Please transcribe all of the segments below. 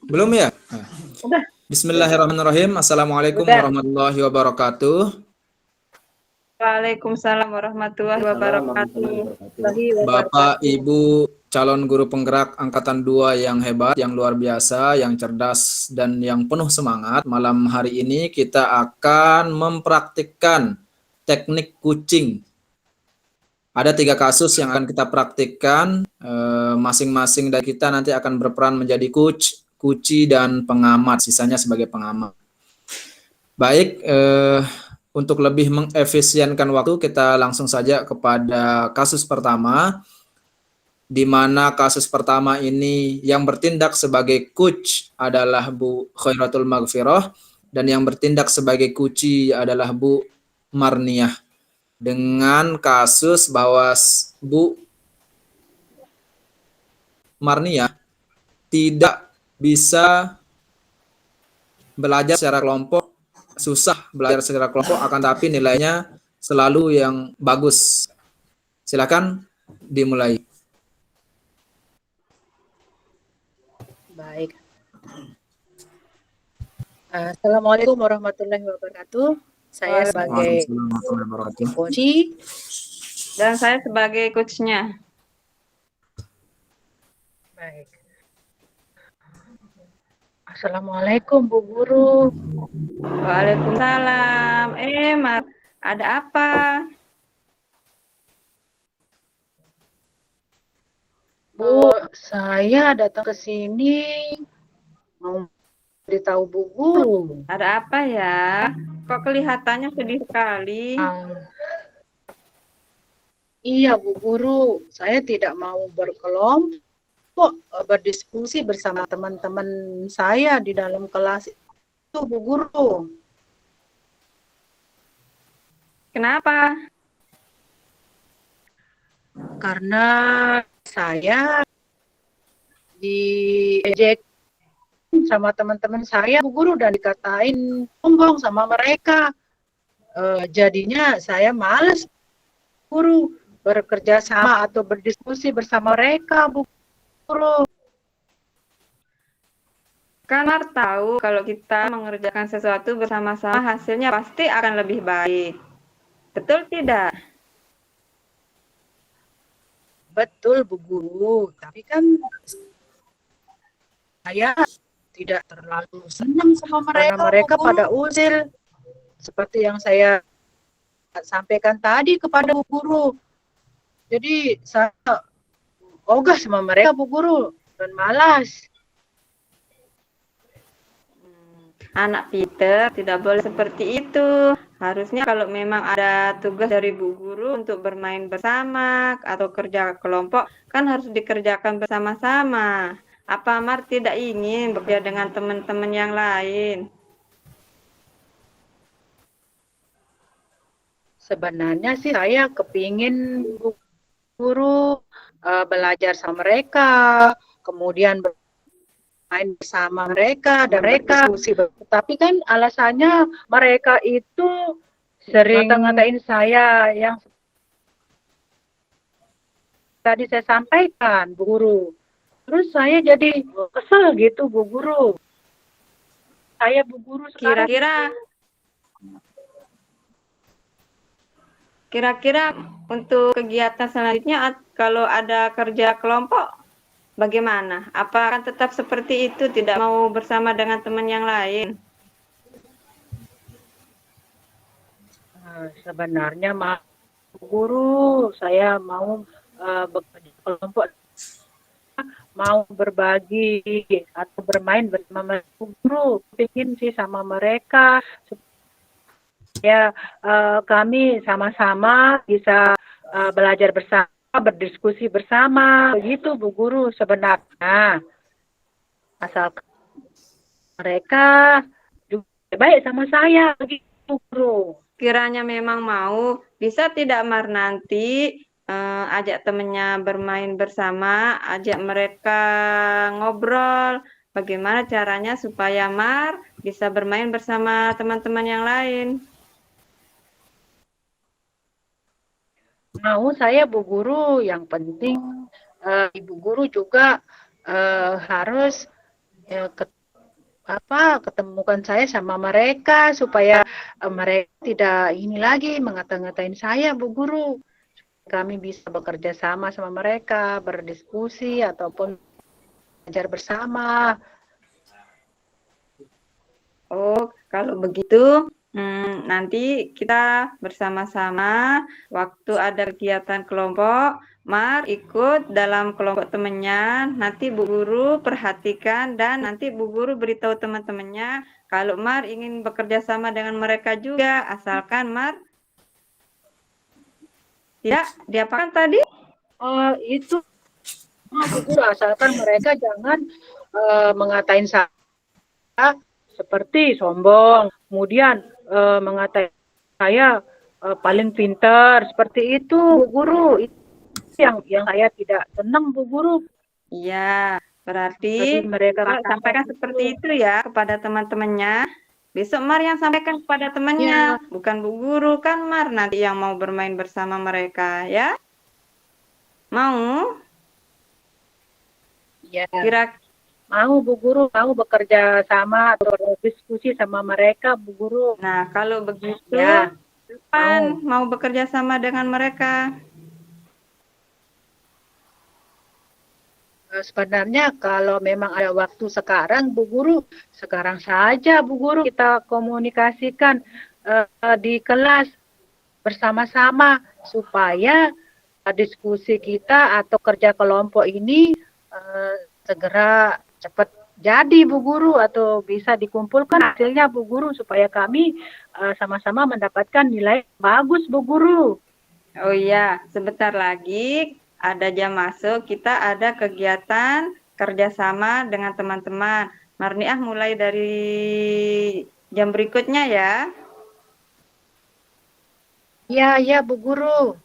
Belum ya? Udah, Bismillahirrahmanirrahim. Assalamualaikum udah. warahmatullahi wabarakatuh. Waalaikumsalam warahmatullahi wabarakatuh. Wahi Bapak, wabarakatuh. Ibu, calon guru penggerak Angkatan 2 yang hebat, yang luar biasa, yang cerdas, dan yang penuh semangat. Malam hari ini kita akan mempraktikkan teknik kucing. Ada 3 kasus yang akan kita praktikkan. Masing-masing dari kita nanti akan berperan menjadi coach, kuci, dan pengamat. Sisanya sebagai pengamat. Baik, untuk lebih mengefisienkan waktu, kita langsung saja kepada kasus pertama, di mana kasus pertama ini yang bertindak sebagai coach adalah Bu Khairatul Maghfirah, dan yang bertindak sebagai kuci adalah Bu Marniah. Dengan kasus bahwa Bu Marniah tidak bisa belajar secara kelompok, susah belajar secara kelompok, akan tapi nilainya selalu yang bagus. Silakan dimulai. Baik. Assalamualaikum warahmatullahi wabarakatuh. Saya sebagai Waalaikumsalam warahmatullahi wabarakatuh. kunci. Dan saya sebagai coachnya. Baik. Assalamualaikum Bu Guru. Waalaikumsalam. Mar, ada apa? Bu, saya datang ke sini mau beritahu Bu Guru. Ada apa ya? Kok kelihatannya sedih sekali? Iya Bu Guru, saya tidak mau berkelompok berdiskusi bersama teman-teman saya di dalam kelas itu Bu Guru. Kenapa? Karena saya diejek sama teman-teman saya Bu Guru dan dikatain sombong sama mereka. Jadinya saya males Guru bekerja sama atau berdiskusi bersama mereka Bu Guru. Kan Mar tahu kalau kita mengerjakan sesuatu bersama-sama hasilnya pasti akan lebih baik. Betul tidak? Betul Bu Guru, tapi kan saya tidak terlalu senang sama mereka. Karena mereka pada usil seperti yang saya sampaikan tadi kepada Bu Guru. Jadi saya ogah sama mereka Bu Guru dan malas. Anak Peter tidak boleh seperti itu. Harusnya kalau memang ada tugas dari Bu Guru untuk bermain bersama atau kerja kelompok, kan harus dikerjakan bersama-sama. Apa Mar tidak ingin bekerja dengan teman-teman yang lain? Sebenarnya sih saya kepingin Bu Guru belajar sama mereka, kemudian bermain bersama mereka dan mereka berdiskusi. Tapi kan alasannya mereka itu sering ngata-ngatain saya yang tadi saya sampaikan Bu Guru. Terus saya jadi kesel gitu Bu Guru. Saya Bu Guru sekarang Kira-kira untuk kegiatan selanjutnya kalau ada kerja kelompok bagaimana? Apa akan tetap seperti itu, tidak mau bersama dengan teman yang lain? sebenarnya Bu Guru, saya mau bekerja kelompok, mau berbagi atau bermain bersama Bu Guru. Ingin sih sama mereka supaya kami sama-sama bisa belajar bersama, berdiskusi bersama. Begitu Bu Guru sebenarnya. Asal mereka juga baik sama saya, begitu Bu Guru. Kiranya memang mau, bisa tidak Mar nanti ajak temennya bermain bersama, ajak mereka ngobrol, bagaimana caranya supaya Mar bisa bermain bersama teman-teman yang lain. Mau saya Bu Guru, yang penting Ibu Guru juga harus ketemukan saya sama mereka supaya mereka tidak ini lagi mengata-ngatain saya, Bu Guru. Kami bisa bekerja sama mereka, berdiskusi ataupun belajar bersama. Oh, kalau begitu nanti kita bersama-sama waktu ada kegiatan kelompok, Mar ikut dalam kelompok temannya, nanti Bu Guru perhatikan dan nanti Bu Guru beritahu teman-temannya kalau Mar ingin bekerja sama dengan mereka juga, asalkan Mar tidak diapakan tadi? Itu Bu Guru, asalkan mereka jangan mengatain saya seperti sombong, kemudian mengatain saya paling pintar, seperti itu Bu Guru. Itu yang saya tidak senang, Bu Guru. Iya, berarti Jadi mereka sampaikan seperti itu ya kepada teman-temannya. Besok Mar yang sampaikan kepada temannya, bukan Bu Guru, kan Mar nanti yang mau bermain bersama mereka ya. Mau? Ya. Kira Mau Bu Guru, mau bekerja sama atau berdiskusi sama mereka Bu Guru. Nah, kalau begitu Ya, kapan mau bekerja sama dengan mereka? Sebenarnya kalau memang ada waktu sekarang Bu Guru, sekarang saja Bu Guru kita komunikasikan di kelas bersama-sama supaya diskusi kita atau kerja kelompok ini segera cepat jadi Bu Guru atau bisa dikumpulkan hasilnya Bu Guru supaya kami sama-sama mendapatkan nilai bagus Bu Guru. Oh iya, sebentar lagi ada jam masuk, kita ada kegiatan kerjasama dengan teman-teman. Marniah mulai dari jam berikutnya ya. Ya Bu Guru.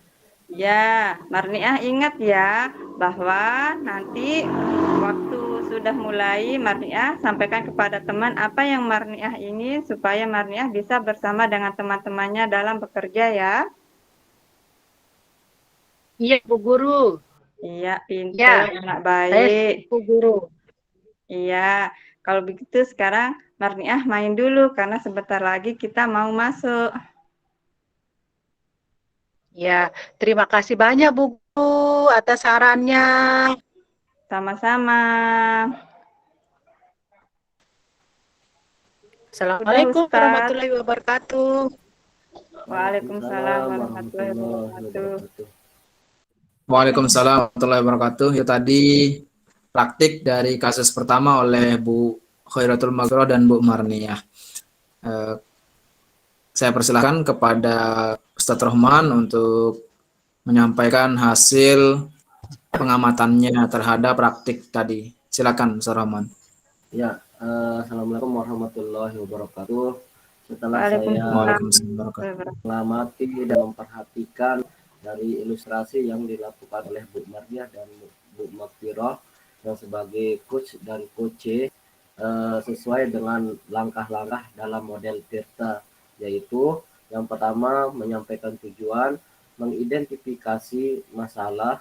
Ya, Marniah ingat ya bahwa nanti waktu sudah mulai Marniah sampaikan kepada teman apa yang Marniah ingin supaya Marniah bisa bersama dengan teman-temannya dalam bekerja ya. Iya Bu Guru. Iya, pintar, anak baik. Bu Guru. Iya, kalau begitu sekarang Marniah main dulu karena sebentar lagi kita mau masuk. Ya, terima kasih banyak Bu Guru atas sarannya. Sama-sama. Assalamualaikum Ustaz. warahmatullahi wabarakatuh. Waalaikumsalam warahmatullahi wabarakatuh. Waalaikumsalam warahmatullahi wabarakatuh. Ya tadi praktik dari kasus pertama oleh Bu Khairatul Maghfirah dan Bu Marniyah. Saya persilahkan kepada Ustadz Rohman untuk menyampaikan hasil pengamatannya terhadap praktik tadi. Silakan Ustadz Rohman. Ya, Assalamualaikum warahmatullahi wabarakatuh. Setelah saya mengamati dan memperhatikan dari ilustrasi yang dilakukan oleh Bu Marniyah dan Bu Maghfirah yang sebagai coach dan coach sesuai dengan langkah-langkah dalam model Tirta, yaitu yang pertama menyampaikan tujuan, mengidentifikasi masalah,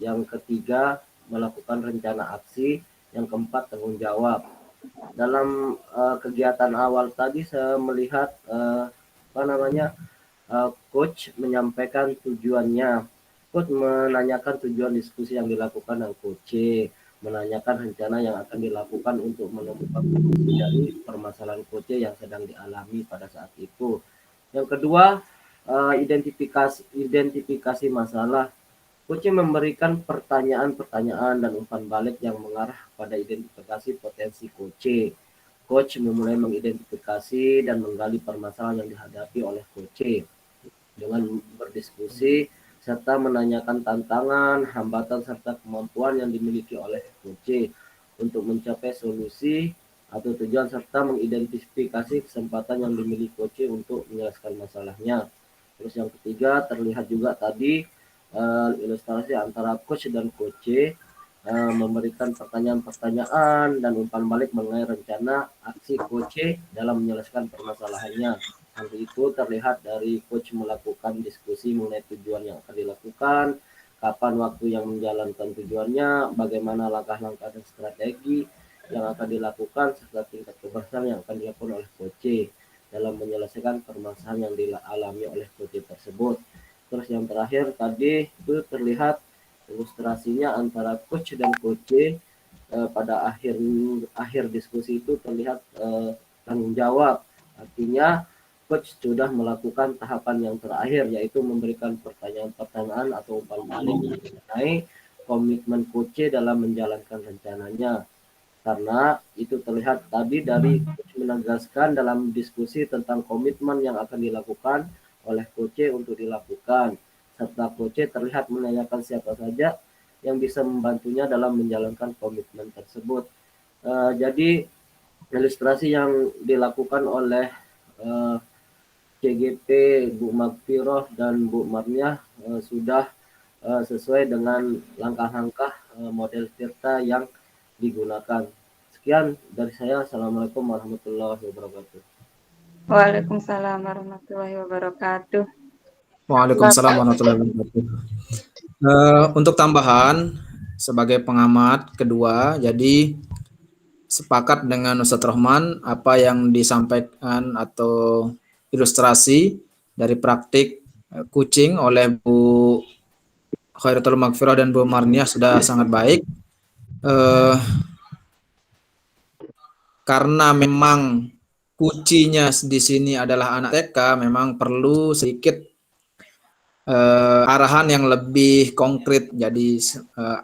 yang ketiga melakukan rencana aksi, yang keempat tanggung jawab. Dalam kegiatan awal tadi saya melihat coach menyampaikan tujuannya. Coach menanyakan tujuan diskusi yang dilakukan dengan coach, menanyakan rencana yang akan dilakukan untuk menemukan solusi dari permasalahan coach yang sedang dialami pada saat itu. Yang kedua, identifikasi masalah. Coach memberikan pertanyaan-pertanyaan dan umpan balik yang mengarah pada identifikasi potensi coach. Coach memulai mengidentifikasi dan menggali permasalahan yang dihadapi oleh coach dengan berdiskusi serta menanyakan tantangan, hambatan serta kemampuan yang dimiliki oleh coach untuk mencapai solusi atau tujuan serta mengidentifikasi kesempatan yang dimiliki coach untuk menyelesaikan masalahnya. Terus yang ketiga terlihat juga tadi ilustrasi antara coach dan coach memberikan pertanyaan-pertanyaan dan umpan balik mengenai rencana aksi coach dalam menyelesaikan permasalahannya. Hal itu terlihat dari coach melakukan diskusi mengenai tujuan yang akan dilakukan, kapan waktu yang menjalankan tujuannya, bagaimana langkah-langkah dan strategi yang akan dilakukan serta tingkat keberhasilan yang akan dilakukan oleh coach dalam menyelesaikan permasalahan yang dialami oleh coach tersebut. Terus yang terakhir tadi itu terlihat ilustrasinya antara coach dan coach pada akhir diskusi itu terlihat tanggung jawab. Artinya coach sudah melakukan tahapan yang terakhir, yaitu memberikan pertanyaan-pertanyaan atau umpan balik mengenai komitmen coach dalam menjalankan rencananya. Karena itu terlihat tadi dari coach menegaskan dalam diskusi tentang komitmen yang akan dilakukan oleh coach untuk dilakukan. Serta coach terlihat menanyakan siapa saja yang bisa membantunya dalam menjalankan komitmen tersebut. Jadi ilustrasi yang dilakukan oleh CGP Bu Magfiroh dan Bu Marniah sudah sesuai dengan langkah-langkah model Tirta yang digunakan. Sekian dari saya. Assalamualaikum warahmatullahi wabarakatuh. Waalaikumsalam warahmatullahi wabarakatuh. Waalaikumsalam warahmatullahi wabarakatuh. Untuk tambahan sebagai pengamat kedua, jadi sepakat dengan Ustadz Rohman apa yang disampaikan atau ilustrasi dari praktik kucing oleh Bu Khairatul Magfirah dan Bu Marniah sudah sangat baik. Karena memang kuncinya di sini adalah anak TK, memang perlu sedikit arahan yang lebih konkret, jadi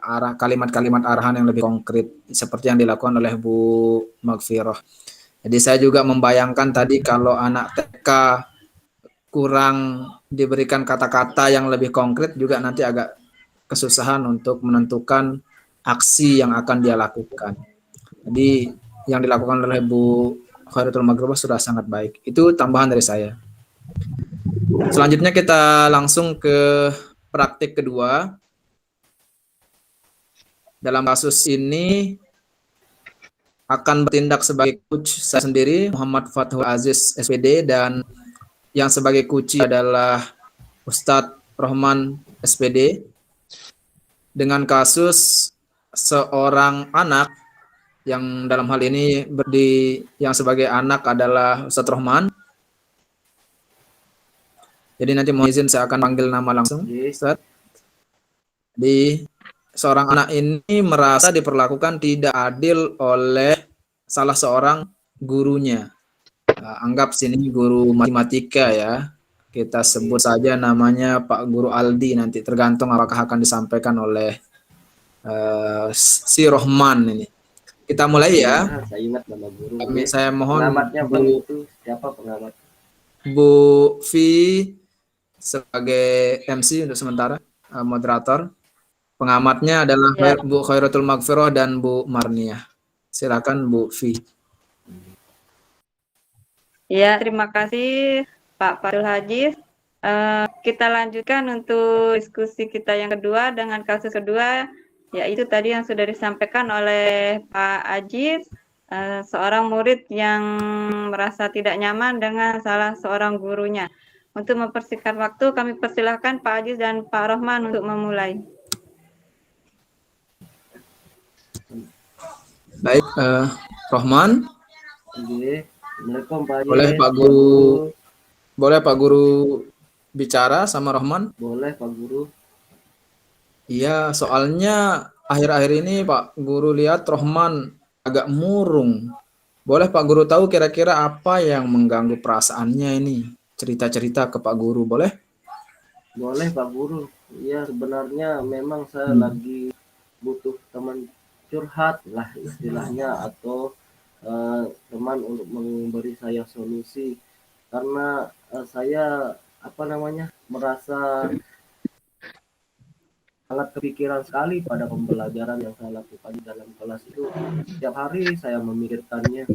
arah kalimat-kalimat arahan yang lebih konkret seperti yang dilakukan oleh Bu Magfirah. Jadi saya juga membayangkan tadi kalau anak TK kurang diberikan kata-kata yang lebih konkret juga nanti agak kesusahan untuk menentukan aksi yang akan dia lakukan. Jadi yang dilakukan oleh Bu Khairatul Maghribah sudah sangat baik. Itu tambahan dari saya. Selanjutnya kita langsung ke praktik kedua. Dalam kasus ini akan bertindak sebagai coach saya sendiri, Muhammad Fathul Aziz SPD, dan yang sebagai coach adalah Ustadz Rohman SPD. Dengan kasus seorang anak yang dalam hal ini yang sebagai anak adalah Ustadz Rohman. Jadi nanti mohon izin saya akan panggil nama langsung, Ustaz. Di seorang anak ini merasa diperlakukan tidak adil oleh salah seorang gurunya. Anggap sini guru matematika ya. Kita sebut saja namanya Pak Guru Aldi, nanti tergantung apakah akan disampaikan oleh si Rohman ini. Kita mulai ya. Saya ingat nama guru. Saya mohon pengamatnya Bang, itu siapa pengamat? Bu Vi sebagai MC untuk sementara, moderator. Pengamatnya adalah Bu Khairatul Magfirah dan Bu Marniah. Silakan Bu Vi. Ya, terima kasih Pak Fathul Aziz. Kita lanjutkan untuk diskusi kita yang kedua dengan kasus kedua, yaitu tadi yang sudah disampaikan oleh Pak Aziz, seorang murid yang merasa tidak nyaman dengan salah seorang gurunya. Untuk mempersingkat waktu, kami persilahkan Pak Aziz dan Pak Rohman untuk memulai. Baik, Rohman. Assalamualaikum Pak Aziz. Boleh Pak Guru bicara sama Rohman? Boleh Pak Guru. Iya, soalnya akhir-akhir ini Pak Guru lihat Rohman agak murung. Boleh Pak Guru tahu kira-kira apa yang mengganggu perasaannya ini? Cerita-cerita ke Pak Guru, boleh? Boleh Pak Guru. Iya, sebenarnya memang saya lagi butuh teman curhat lah istilahnya, atau teman untuk memberi saya solusi, karena saya merasa sangat kepikiran sekali pada pembelajaran yang saya lakukan di dalam kelas itu. Setiap hari saya memikirkannya.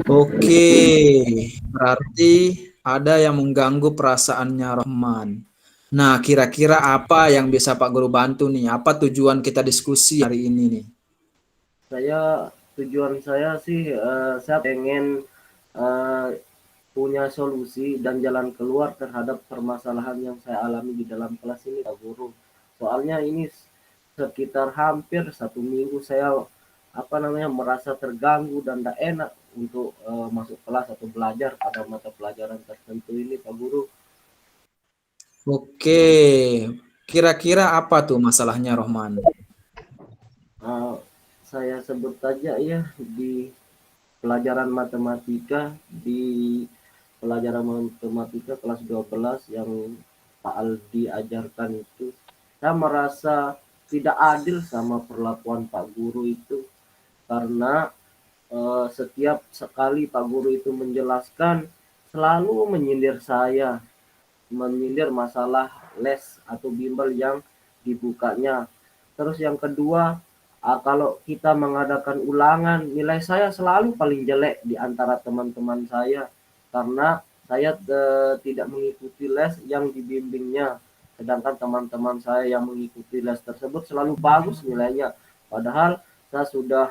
Oke, berarti ada yang mengganggu perasaannya Rohman. Nah, kira-kira apa yang bisa Pak Guru bantu nih? Apa tujuan kita diskusi hari ini nih? Tujuan saya sih, saya pengen punya solusi dan jalan keluar terhadap permasalahan yang saya alami di dalam kelas ini, Pak Guru. Soalnya ini sekitar hampir 1 minggu saya merasa terganggu dan tidak enak untuk masuk kelas atau belajar pada mata pelajaran tertentu ini, Pak Guru. Oke, kira-kira apa tuh masalahnya, Rohman? Eh, saya sebut saja ya, di pelajaran matematika, di pelajaran matematika kelas 12 yang Pak Aldi ajarkan itu, saya merasa tidak adil sama perlakuan Pak Guru itu, karena setiap sekali Pak Guru itu menjelaskan selalu menyindir saya, menyindir masalah les atau bimbel yang dibukanya. Terus yang kedua, kalau kita mengadakan ulangan, nilai saya selalu paling jelek di antara teman-teman saya, karena saya tidak mengikuti les yang dibimbingnya. Sedangkan teman-teman saya yang mengikuti les tersebut selalu bagus nilainya. Padahal saya sudah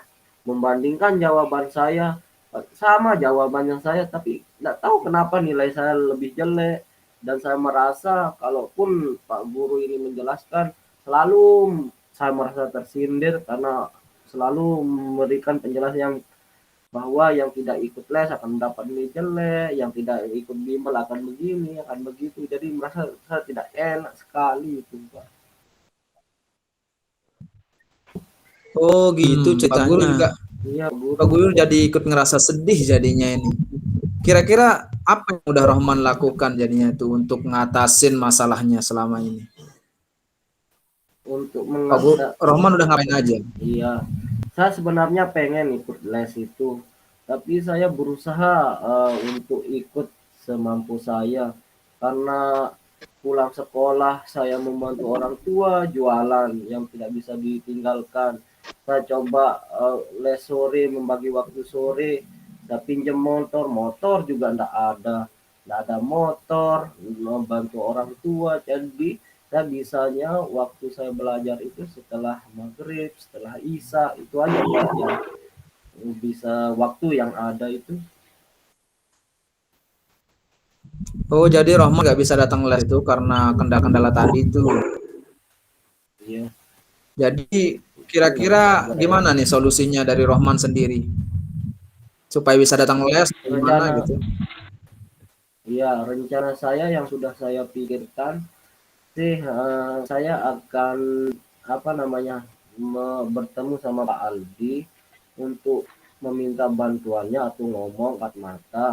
membandingkan jawaban saya, sama jawabannya saya, tapi tidak tahu kenapa nilai saya lebih jelek. Dan saya merasa kalaupun Pak Guru ini menjelaskan, selalu saya merasa tersindir karena selalu memberikan penjelasan yang bahwa yang tidak ikut les akan mendapat nilai jelek, yang tidak ikut bimbel akan begini, akan begitu. Jadi merasa saya tidak enak sekali itu, Pak. Oh gitu Pak Guru ceritanya. juga Iya, Guru. Pak Guru jadi ikut ngerasa sedih jadinya ini. Kira-kira apa yang udah Rohman lakukan jadinya itu untuk ngatasin masalahnya selama ini? Untuk Pak Guru, mengangkat, Rohman udah ngapain aja? iya, saya sebenarnya pengen ikut les itu, tapi saya berusaha untuk ikut semampu saya, karena pulang sekolah saya membantu orang tua jualan yang tidak bisa ditinggalkan. Saya coba les sore, membagi waktu sore, saya pinjam motor juga ndak ada motor, membantu orang tua. Jadi saya bisanya waktu saya belajar itu setelah maghrib, setelah isya, itu aja Pak, yang bisa waktu yang ada itu. Oh jadi Rohman nggak bisa datang les itu karena kendala-kendala tadi itu. Iya. Jadi kira-kira gimana nih solusinya dari Rohman sendiri supaya bisa datang les gimana Rencana, gitu? iya, rencana saya yang sudah saya pikirkan sih, saya akan bertemu sama Pak Aldi untuk meminta bantuannya atau ngomong kat mata.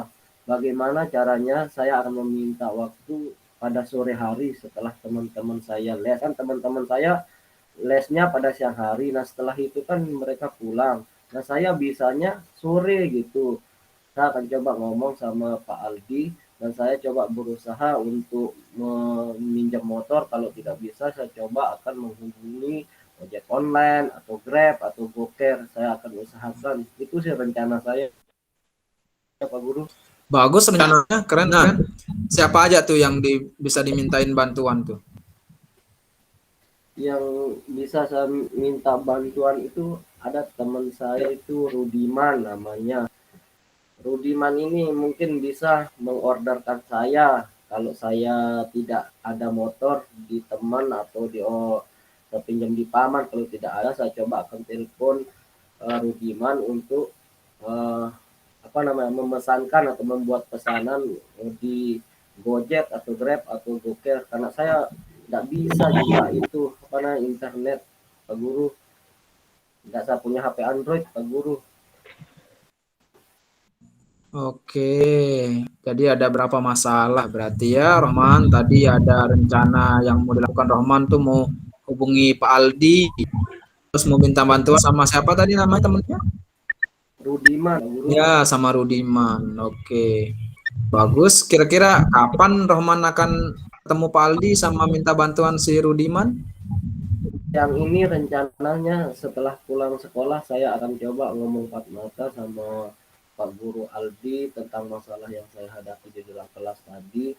Bagaimana caranya saya akan meminta waktu pada sore hari setelah teman-teman saya les. Kan teman-teman saya lesnya pada siang hari. Nah setelah itu kan mereka pulang. Nah saya bisanya sore gitu. Saya akan coba ngomong sama Pak Aldi dan saya coba berusaha untuk meminjam motor. Kalau tidak bisa, saya coba akan menghubungi ojek online atau Grab atau Gokar. Saya akan usahakan. Itu sih rencana saya, Pak Guru. Bagus rencananya, keren kan? Siapa aja tuh yang bisa dimintain bantuan tuh? Yang bisa saya minta bantuan itu ada teman saya itu Rudiman namanya. Rudiman ini mungkin bisa mengorderkan saya kalau saya tidak ada motor di teman atau saya pinjam di paman. Kalau tidak ada, saya coba akan telepon Rudiman untuk memesankan atau membuat pesanan di Gojek atau Grab atau Gokar, karena saya tidak bisa juga itu karena internet, Pak Guru. Tidak, saya punya HP Android, Pak Guru. Oke, jadi ada berapa masalah berarti ya Rohman? Tadi ada rencana yang mau dilakukan Rohman tuh mau hubungi Pak Aldi, terus mau minta bantuan sama siapa tadi namanya temennya? Rudiman, Pak Guru. Ya, sama Rudiman. Oke, bagus. Kira-kira kapan Rohman akan ketemu Pak Aldi sama minta bantuan si Rudiman? Yang ini rencananya setelah pulang sekolah saya akan coba ngomong empat mata sama Pak Guru Aldi tentang masalah yang saya hadapi di dalam kelas tadi,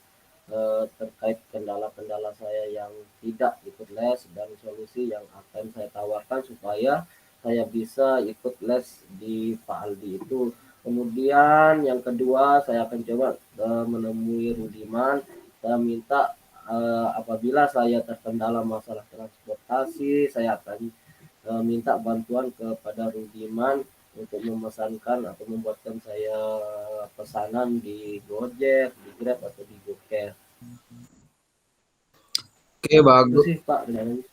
terkait kendala-kendala saya yang tidak ikut les dan solusi yang akan saya tawarkan supaya saya bisa ikut les di Pak Aldi itu. Kemudian yang kedua saya akan coba menemui Rudiman. Saya minta apabila saya terkendala masalah transportasi, saya akan minta bantuan kepada Rudiman untuk memesankan atau membuatkan saya pesanan di Gojek, di Grab atau di GoCare. Oke, Itu bagus. sih Pak rencananya.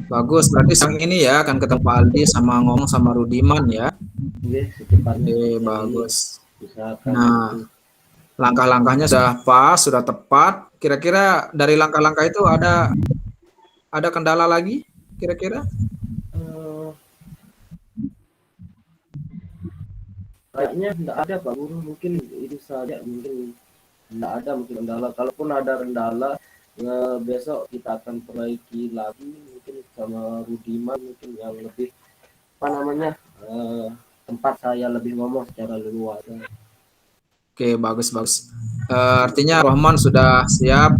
Bagus. Berarti sang ini ya akan ketemu Pak Aldi sama ngomong sama Rudiman ya. Oke, secepatnya Oke, Pak, yang ini bagus. usahakan Nah, itu. langkah-langkahnya sudah pas, sudah tepat. Kira-kira dari langkah-langkah itu ada kendala lagi? Kira-kira? Eh, Kayaknya tidak ada Pak Guru, mungkin itu saja, mungkin tidak ada mungkin kendala. Kalaupun ada kendala, besok kita akan perbaiki lagi mungkin sama Rudiman, mungkin yang lebih apa namanya, tempat saya lebih ngomong secara leluasa. Oke, bagus. Artinya Rohman sudah siap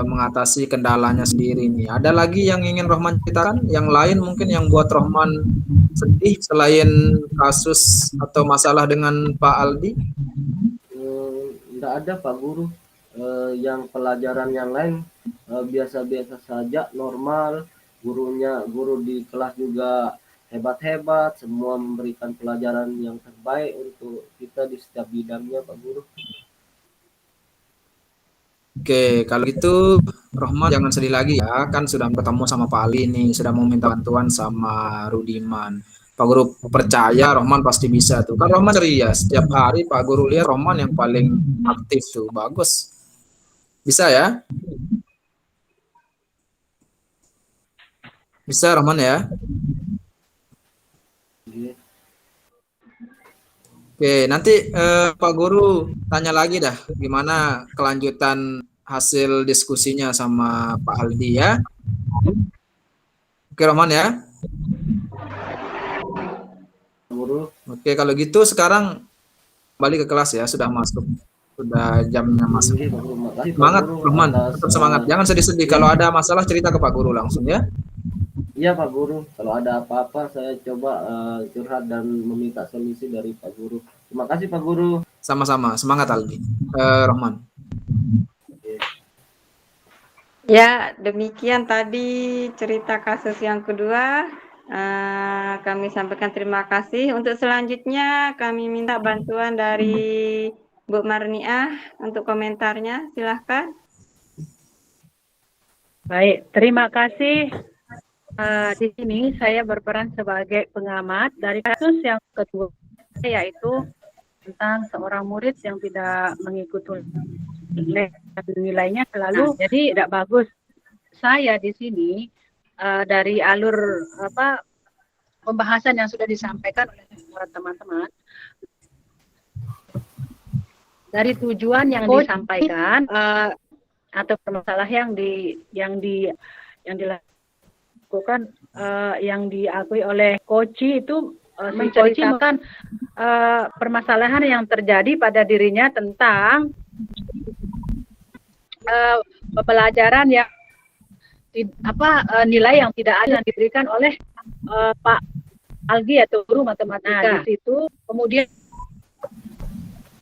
mengatasi kendalanya sendiri nih. Ada lagi yang ingin Rohman ceritakan? Yang lain mungkin yang buat Rohman sedih selain kasus atau masalah dengan Pak Aldi? Tidak ada Pak Guru. Yang pelajaran yang lain biasa-biasa saja, normal. Guru di kelas juga hebat-hebat, semua memberikan pelajaran yang terbaik untuk kita di setiap bidangnya Pak Guru. Oke, kalau gitu Rohman jangan sedih lagi ya, kan sudah ketemu sama Pak Ali nih, sudah mau minta bantuan sama Rudiman. Pak Guru percaya Rohman pasti bisa tuh. Kan Rohman ceria, setiap hari Pak Guru lihat Rohman yang paling aktif tuh, bagus. Bisa ya? Bisa Rohman ya? Oke, nanti Pak Guru tanya lagi dah gimana kelanjutan hasil diskusinya sama Pak Aldi ya. Oke Roman ya. Guru. Oke kalau gitu sekarang balik ke kelas ya, sudah masuk. Sudah jamnya masuk. Semangat Roman, tetap semangat. Jangan sedih-sedih. Kalau ada masalah cerita ke Pak Guru langsung ya. Iya Pak Guru, kalau ada apa-apa saya coba curhat dan meminta solusi dari Pak Guru. Terima kasih Pak Guru. Sama-sama, semangat Aldi. Rohman. Ya, demikian tadi cerita kasus yang kedua. Kami sampaikan terima kasih. Untuk selanjutnya kami minta bantuan dari Bu Marniah untuk komentarnya. Silahkan. Baik, terima kasih. Di sini saya berperan sebagai pengamat dari kasus yang kedua, yaitu tentang seorang murid yang tidak mengikuti nilainya selalu, jadi tidak bagus. Saya di sini dari alur pembahasan yang sudah disampaikan oleh teman-teman, dari tujuan yang disampaikan atau permasalahan yang dilakukan yang diakui oleh Koci itu menceritakan permasalahan yang terjadi pada dirinya tentang pembelajaran yang nilai yang tidak ada yang diberikan oleh Pak Algi atau guru matematika. Di situ kemudian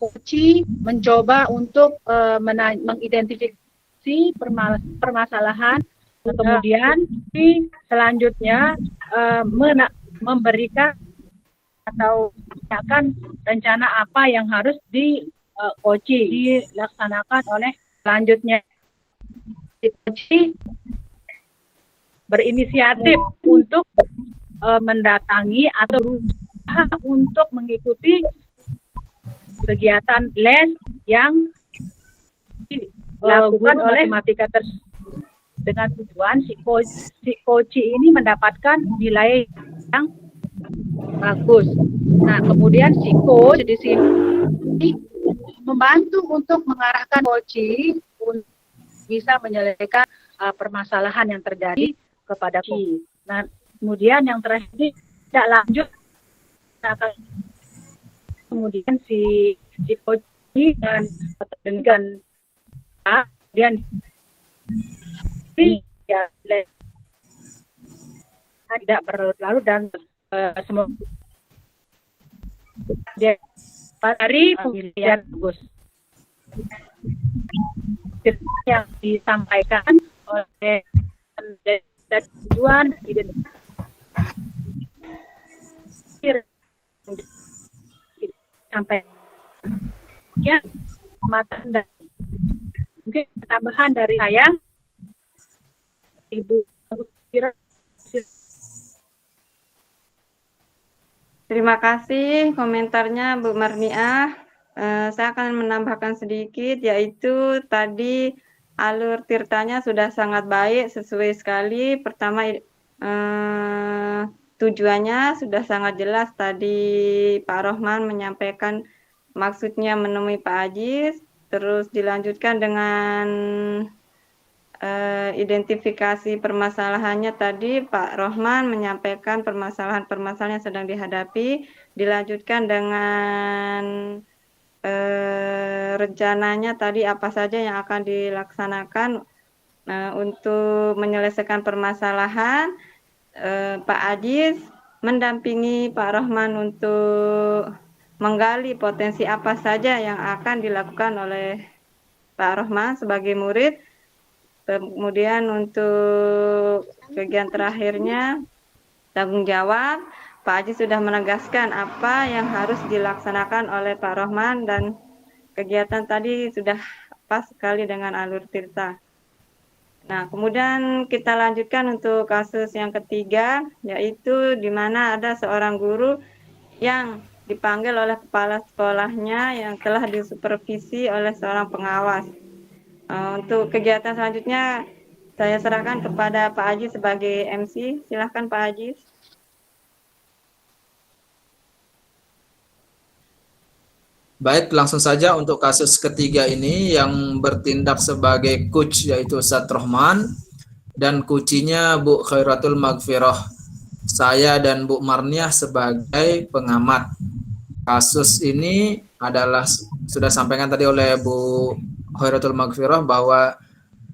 Koci mencoba untuk mengidentifikasi permasalahan. Kemudian selanjutnya memberikan atau akan rencana apa yang harus dilaksanakan oleh selanjutnya. Koci berinisiatif untuk mendatangi atau berusaha untuk mengikuti kegiatan les yang dilakukan oleh matematika tersebut, dengan tujuan si Koci ini mendapatkan nilai yang bagus. Nah, kemudian si Coach di sini membantu untuk mengarahkan Koci untuk bisa menyelesaikan permasalahan yang terjadi kepada Koci. Nah, kemudian yang terakhir tidak lanjut, kemudian si Koci dengan kemudian ya tidak berlalu dan semua dia dari pemilihan bagus yang disampaikan oleh tujuan sampai ya mata dan mungkin tambahan dari saya, Ibu Kira. Terima kasih komentarnya Bu Marniah. Saya akan menambahkan sedikit, yaitu tadi alur tirtanya sudah sangat baik, sesuai sekali. Pertama, tujuannya sudah sangat jelas. Tadi Pak Rohman menyampaikan maksudnya menemui Pak Ajis, terus dilanjutkan dengan identifikasi permasalahannya. Tadi Pak Rohman menyampaikan permasalahan-permasalahan yang sedang dihadapi, dilanjutkan dengan rencananya tadi apa saja yang akan dilaksanakan untuk menyelesaikan permasalahan. Pak Ajis mendampingi Pak Rohman untuk menggali potensi apa saja yang akan dilakukan oleh Pak Rohman sebagai murid. Kemudian untuk bagian terakhirnya tanggung jawab, Pak Haji sudah menegaskan apa yang harus dilaksanakan oleh Pak Rohman, dan kegiatan tadi sudah pas sekali dengan alur tirta. Nah, kemudian kita lanjutkan untuk kasus yang ketiga, yaitu di mana ada seorang guru yang dipanggil oleh kepala sekolahnya yang telah disupervisi oleh seorang pengawas. Untuk kegiatan selanjutnya saya serahkan kepada Pak Haji sebagai MC. Silahkan Pak Haji. Baik, langsung saja untuk kasus ketiga ini yang bertindak sebagai coach yaitu Ustadz Rohman dan coachinya Bu Khairatul Maghfirah. Saya dan Bu Marniah sebagai pengamat. Kasus ini adalah sudah sampaikan tadi oleh Bu Khairatul Maghfirah bahwa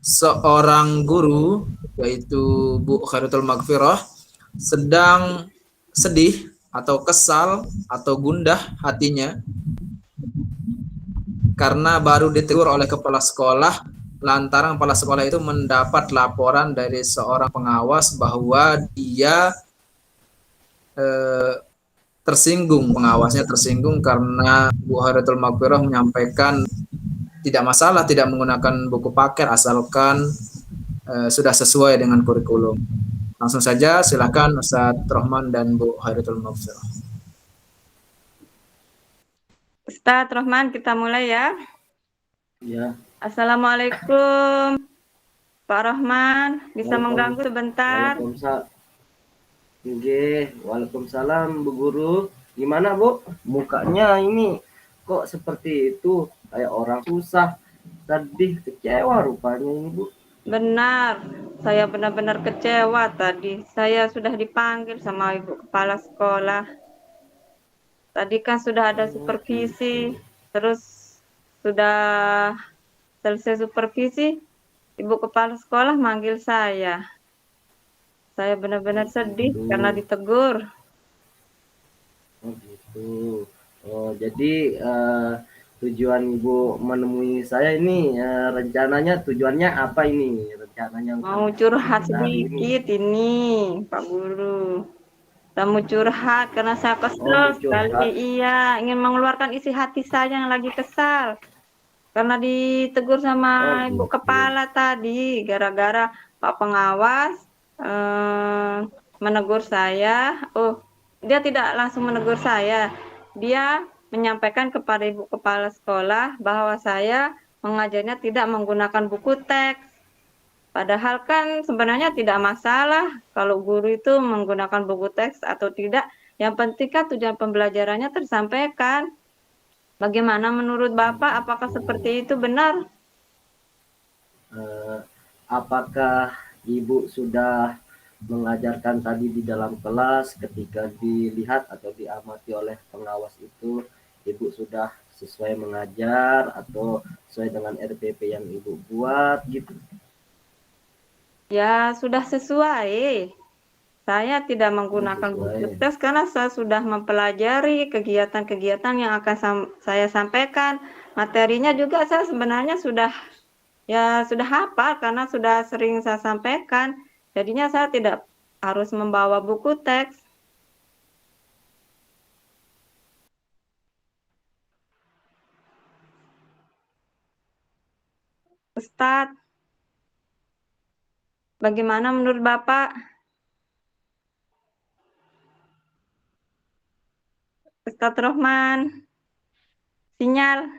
seorang guru yaitu Bu Khairatul Maghfirah sedang sedih atau kesal atau gundah hatinya karena baru ditegur oleh kepala sekolah lantaran kepala sekolah itu mendapat laporan dari seorang pengawas bahwa dia tersinggung, pengawasnya tersinggung karena Bu Khairatul Maghfirah menyampaikan tidak masalah tidak menggunakan buku paket asalkan sudah sesuai dengan kurikulum. Langsung saja silakan Ustadz Rohman dan Bu Khairatul Maghfirah. Ustadz Rohman, kita mulai ya. Ya. Assalamualaikum Pak Rohman, bisa mengganggu sebentar? Waalaikumsalam Bu Guru. Gimana Bu? Mukanya ini kok seperti itu? Kayak orang susah, sedih, kecewa rupanya ini Bu. Benar, saya benar-benar kecewa tadi. Saya sudah dipanggil sama Ibu Kepala Sekolah. Tadi kan sudah ada supervisi, terus sudah selesai supervisi, Ibu Kepala Sekolah manggil saya. Saya benar-benar sedih karena ditegur. Oh gitu. Oh jadi tujuan Ibu menemui saya ini rencananya tujuannya apa ini? Rencananya mau curhat sedikit ini Pak Guru. Saya mau curhat karena saya kesel sekali. Iya, ingin mengeluarkan isi hati saya yang lagi kesal. Karena ditegur sama Ibu Kepala tadi, gara-gara Pak Pengawas menegur saya. Oh, dia tidak langsung menegur saya. Dia menyampaikan kepada Ibu Kepala Sekolah bahwa saya mengajarnya tidak menggunakan buku teks. Padahal kan sebenarnya tidak masalah kalau guru itu menggunakan buku teks atau tidak. Yang penting kan tujuan pembelajarannya tersampaikan. Bagaimana menurut Bapak? Apakah seperti itu benar? Apakah Ibu sudah mengajarkan tadi di dalam kelas ketika dilihat atau diamati oleh pengawas itu Ibu sudah sesuai mengajar atau sesuai dengan RPP yang Ibu buat gitu? Ya sudah sesuai. Saya tidak menggunakan buku teks karena saya sudah mempelajari kegiatan-kegiatan yang akan saya sampaikan. Materinya juga saya sebenarnya sudah hafal karena sudah sering saya sampaikan. Jadinya saya tidak harus membawa buku teks. Ustadz. Bagaimana menurut Bapak? Ustadz Rohman, sinyal.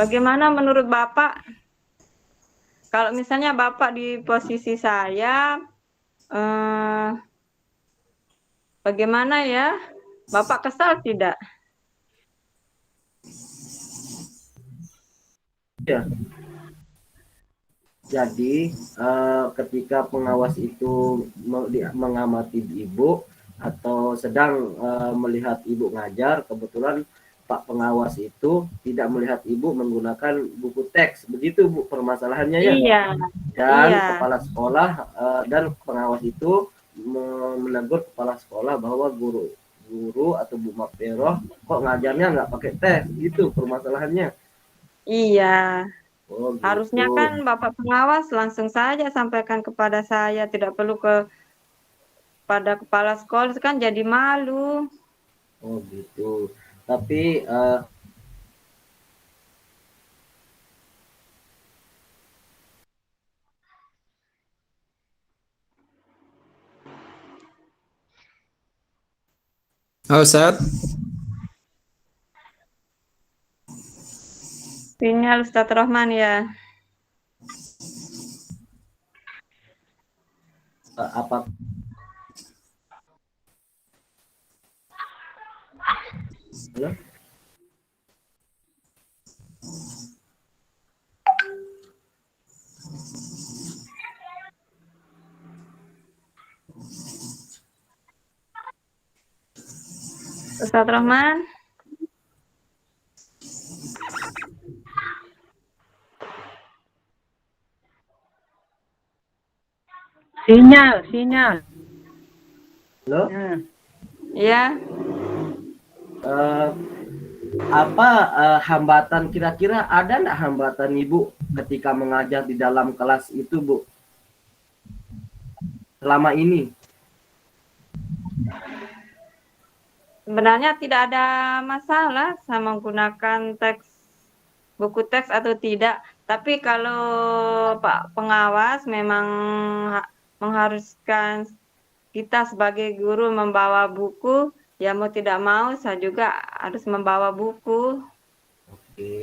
Bagaimana menurut Bapak? Kalau misalnya Bapak di posisi saya, bagaimana ya? Bapak kesal tidak? Ya. Jadi ketika pengawas itu mengamati ibu atau sedang melihat ibu ngajar, kebetulan Pak pengawas itu tidak melihat ibu menggunakan buku teks, begitu Bu permasalahannya ya. Iya, Dan iya. kepala sekolah dan pengawas itu menegur kepala sekolah bahwa guru atau Bu Mapero kok ngajarnya nggak pakai tes, gitu permasalahannya. Iya. Oh Harusnya gitu. kan Bapak pengawas langsung saja sampaikan kepada saya, tidak perlu pada kepala sekolah, kan jadi malu. Oh gitu. Tapi Ustadz, Sinyal Ustadz Rohman ya. apa halo? Ustadz Rohman, Sinyal. Halo? Nah, ya. Eh, apa hambatan, kira-kira ada nggak hambatan Ibu ketika mengajar di dalam kelas itu Bu selama ini? Sebenarnya tidak ada masalah sama menggunakan buku teks atau tidak. Tapi kalau Pak pengawas memang mengharuskan kita sebagai guru membawa buku, ya mau tidak mau saya juga harus membawa buku.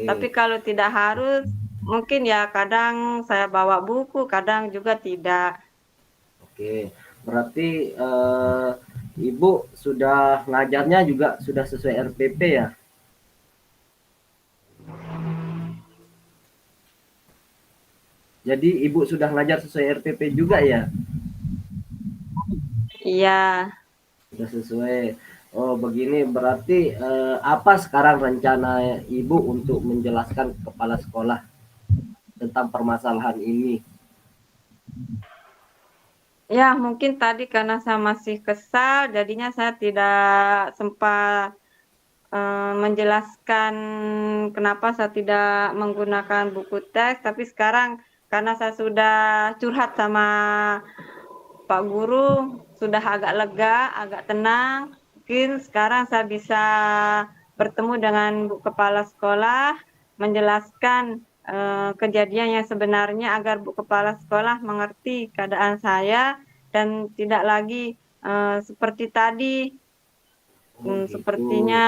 Tapi Oke, kalau tidak harus, mungkin ya kadang saya bawa buku, kadang juga tidak. oke. Berarti Ibu sudah ngajarnya juga sudah sesuai RPP ya? Jadi Ibu sudah ngajar sesuai RPP juga ya? Iya. Sudah sesuai. Oh, begini berarti apa sekarang rencana Ibu untuk menjelaskan ke kepala sekolah tentang permasalahan ini? Ya, mungkin tadi karena saya masih kesal, jadinya saya tidak sempat menjelaskan kenapa saya tidak menggunakan buku teks. Tapi sekarang karena saya sudah curhat sama Pak Guru, sudah agak lega, agak tenang. Mungkin sekarang saya bisa bertemu dengan Bu Kepala Sekolah, menjelaskan kejadian yang sebenarnya agar Bu Kepala Sekolah mengerti keadaan saya dan tidak lagi seperti tadi, Oh, gitu. sepertinya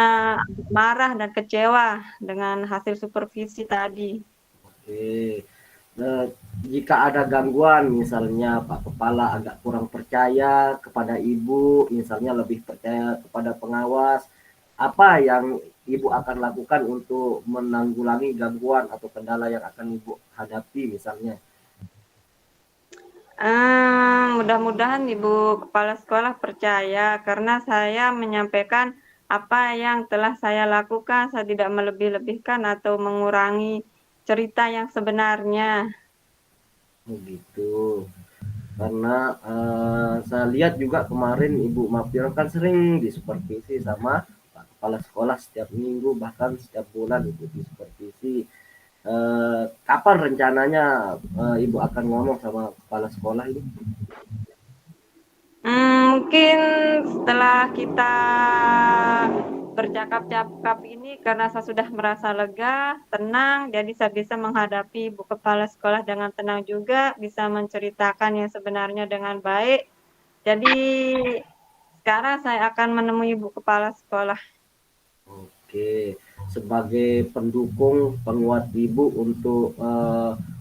marah dan kecewa dengan hasil supervisi tadi. Oke. Nah, jika ada gangguan, misalnya Pak Kepala agak kurang percaya kepada Ibu, misalnya lebih percaya kepada pengawas, apa yang Ibu akan lakukan untuk menanggulangi gangguan atau kendala yang akan Ibu hadapi misalnya? Mudah-mudahan Ibu Kepala Sekolah percaya karena saya menyampaikan apa yang telah saya lakukan, saya tidak melebih-lebihkan atau mengurangi cerita yang sebenarnya. Begitu. Karena saya lihat juga kemarin Ibu Mafira kan sering disupervisi sama Pak Kepala Sekolah setiap minggu bahkan setiap bulan Ibu disupervisi. Kapan rencananya Ibu akan ngomong sama kepala sekolah ini? Mungkin setelah kita bercakap-cakap ini, karena saya sudah merasa lega, tenang, jadi saya bisa menghadapi ibu kepala sekolah dengan tenang juga, bisa menceritakan yang sebenarnya dengan baik. Jadi sekarang saya akan menemui ibu kepala sekolah. Oke, sebagai pendukung penguat ibu untuk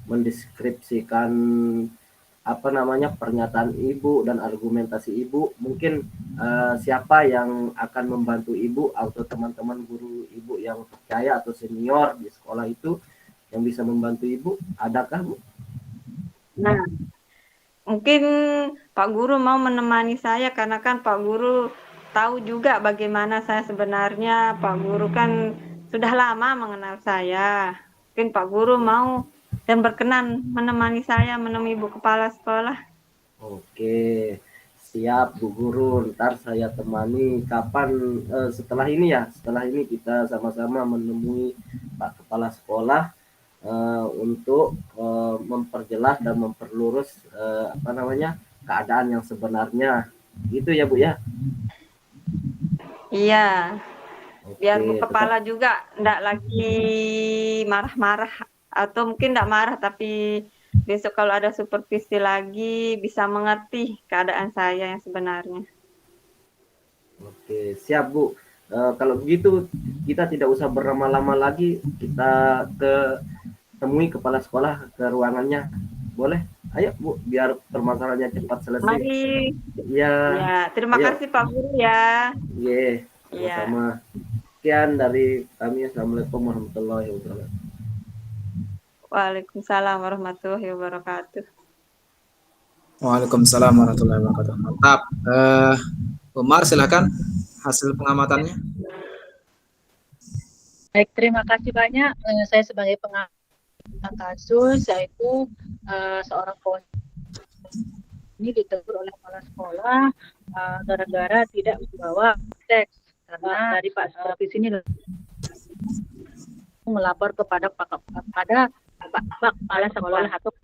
mendeskripsikan apa namanya pernyataan ibu dan argumentasi ibu, mungkin siapa yang akan membantu ibu atau teman-teman guru ibu yang percaya atau senior di sekolah itu yang bisa membantu ibu, adakah Bu? Nah, mungkin Pak Guru mau menemani saya karena kan Pak Guru tahu juga bagaimana saya sebenarnya. Pak Guru kan sudah lama mengenal saya. Mungkin Pak Guru mau dan berkenan menemani saya menemui ibu kepala sekolah. Oke, siap Bu Guru, ntar saya temani kapan setelah ini ya, setelah ini kita sama-sama menemui Pak Kepala Sekolah untuk memperjelas dan memperlurus apa namanya keadaan yang sebenarnya, gitu ya Bu ya. Iya, biar bu Oke, kepala juga enggak lagi marah-marah, atau mungkin enggak marah tapi besok kalau ada supervisi lagi bisa mengerti keadaan saya yang sebenarnya. oke, siap Bu. Kalau begitu kita tidak usah berlama-lama lagi, kita temui kepala sekolah ke ruangannya, boleh? Ayo Bu, biar permasalahannya cepat selesai. Mari. Ya, Ya, terima ayo. kasih Pak Guru ya. Iya, Iya. sama-sama. Sekian dari kami. Assalamualaikum warahmatullahi wabarakatuh. Waalaikumsalam warahmatullahi wabarakatuh. Waalaikumsalam warahmatullahi wabarakatuh. Mantap. Umar, silakan hasil pengamatannya. Baik, terima kasih banyak. Saya sebagai pengamat kasus, yaitu seorang coach ini ditegur oleh kepala sekolah gara-gara tidak membawa teks, karena dari Pak Supervis ini melapor kepada Pak Kepala Sekolah atau.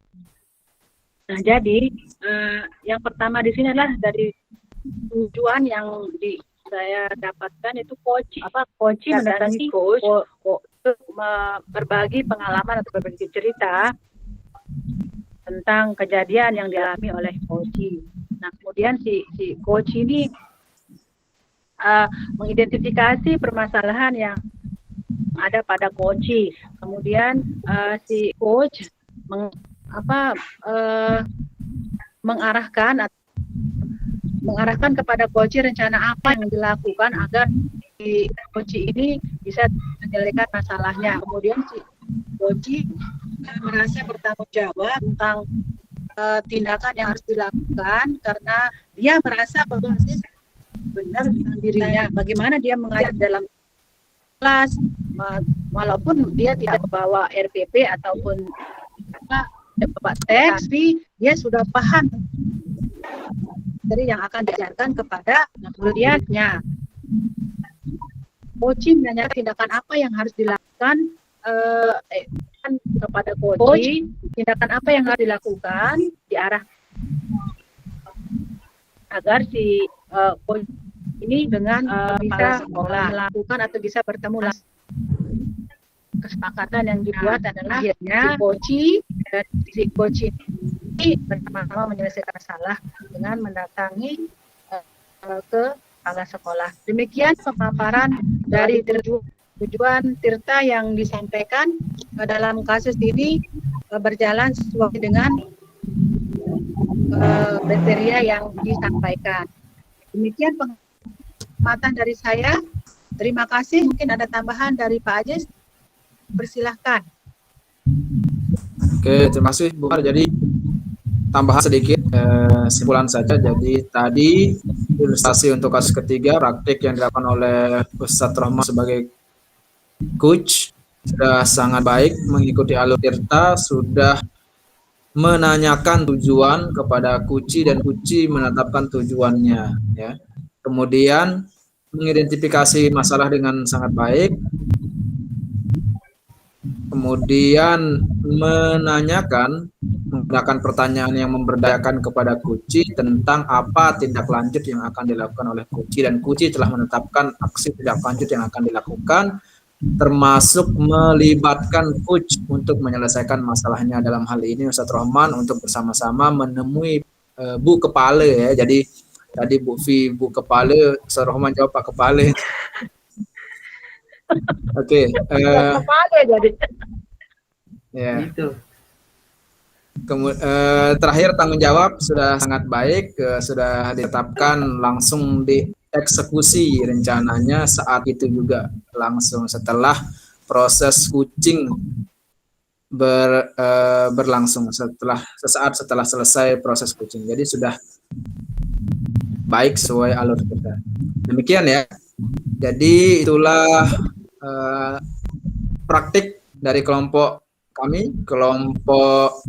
Nah, jadi yang pertama di sini adalah dari tujuan yang saya dapatkan itu coach mendatangi coach berbagi pengalaman atau berbagi cerita tentang kejadian yang dialami oleh coach. Nah, kemudian si coach ini mengidentifikasi permasalahan yang ada pada coach. Kemudian si coach mengarahkan kepada coach rencana apa yang dilakukan agar si coach ini bisa menyelesaikan masalahnya. Kemudian si coach merasa bertanggung jawab tentang tindakan yang harus dilakukan karena dia merasa bahwa dia benar dengan dirinya. Bagaimana dia mengajar dalam kelas walaupun dia tidak membawa RPP ataupun teks, tapi dia sudah paham dari yang akan diajarkan kepada muridnya. Coach menanyakan tindakan apa yang harus dilakukan kepada coach, tindakan apa yang harus dilakukan diarah agar si coach ini dengan bisa melakukan atau bisa bertemu langsung. Kesepakatan yang dibuat adalah akhirnya si coach ini bersama-sama menyelesaikan masalah dengan mendatangi ke kepala sekolah. Demikian pemaparan dari tujuan Tirta yang disampaikan dalam kasus ini berjalan sesuai dengan kriteria yang disampaikan. Demikian pengamatan dari saya. Terima kasih. Mungkin ada tambahan dari Pak Ajis. Persilahkan. Oke, terima kasih Bu Umar. Jadi tambahan sedikit simpulan saja. Jadi tadi ilustrasi untuk kasus ketiga praktik yang dilakukan oleh Ustadz Rahman sebagai coach sudah sangat baik, mengikuti alur Tirta, sudah menanyakan tujuan kepada Kuci dan Kuci menetapkan tujuannya, ya. Kemudian mengidentifikasi masalah dengan sangat baik. Kemudian menanyakan menggunakan pertanyaan yang memberdayakan kepada Kuci tentang apa tindak lanjut yang akan dilakukan oleh Kuci, dan Kuci telah menetapkan aksi tindak lanjut yang akan dilakukan, termasuk melibatkan Coach untuk menyelesaikan masalahnya. Dalam hal ini Ustadz Rohman untuk bersama-sama menemui Bu Kepala ya. Jadi tadi Bu Vi Bu Kepala, Ustadz Rohman jawab Pak Kepala. Oke, Kepala jadi. ya. Gitu. Terakhir tanggung jawab sudah sangat baik, sudah ditetapkan, langsung dieksekusi rencananya saat itu juga, langsung setelah proses kucing berlangsung, sesaat setelah selesai proses kucing. Jadi sudah baik sesuai alur kita. Demikian ya. Jadi itulah praktik dari kelompok kami, kelompok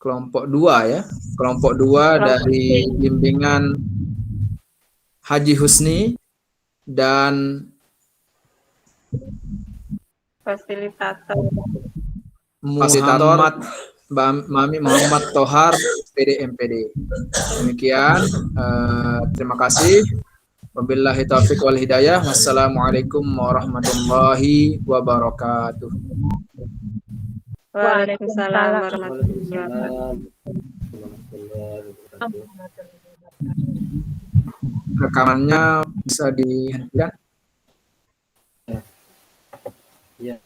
2 ya, kelompok 2 dari bimbingan Haji Husni dan Fasilitator Mami Muhammad Tohar PD/MPD. Demikian, terima kasih. Wabillahi taufiq wal hidayah. Wassalamualaikum warahmatullahi wabarakatuh. Waalaikumsalam warahmatullahi wabarakatuh. Rekamannya bisa dihentikan. Ya.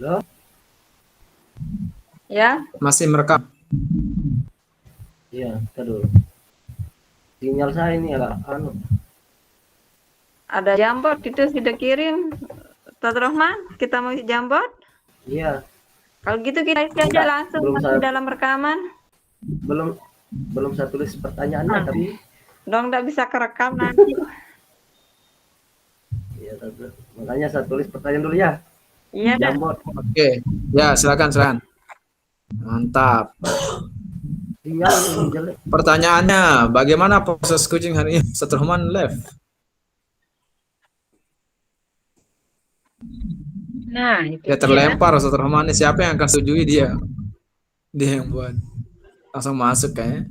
Halo? Ya, Masih merekam. Iya, dulu. Sinyal saya ini agak ada jambot itu sudah kirim. Ustadz Rohman, kita mau jambot? Iya, Kalau gitu kita isi aja langsung belum masuk saya- dalam rekaman. belum saya tulis pertanyaannya, tapi Dong nggak bisa kerekam nanti. ya, makanya saya tulis pertanyaan dulu ya. Iya dah. Jambot. Oke, ya silakan. Mantap. Sinyal ini jelek. Pertanyaannya, bagaimana proses kucing hari ini? Setelahman left. Nah, itu Dia terlempar Setelahman. Siapa yang akan setujui dia? Dia yang buat. Langsung masuk kayaknya.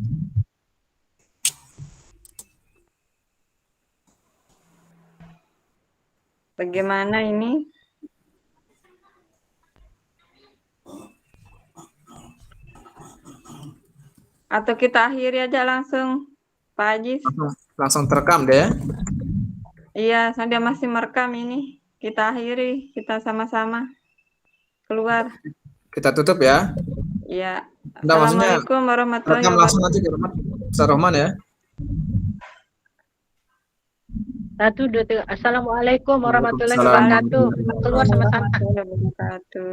Bagaimana ini? Atau kita akhiri aja langsung, Pak Haji? Langsung terekam deh. Iya, dia masih merekam ini. Kita akhiri, kita sama-sama keluar. Kita tutup ya. Iya. Enggak, maksudnya Assalamualaikum warahmatullahi rekam langsung wabarakatuh. aja di rumah. Ustaz Rohman ya. 1, 2, 3. Assalamualaikum warahmatullahi Waalaikumsalam. wabarakatuh. Keluar sama-sama. Warahmatullahi wabarakatuh.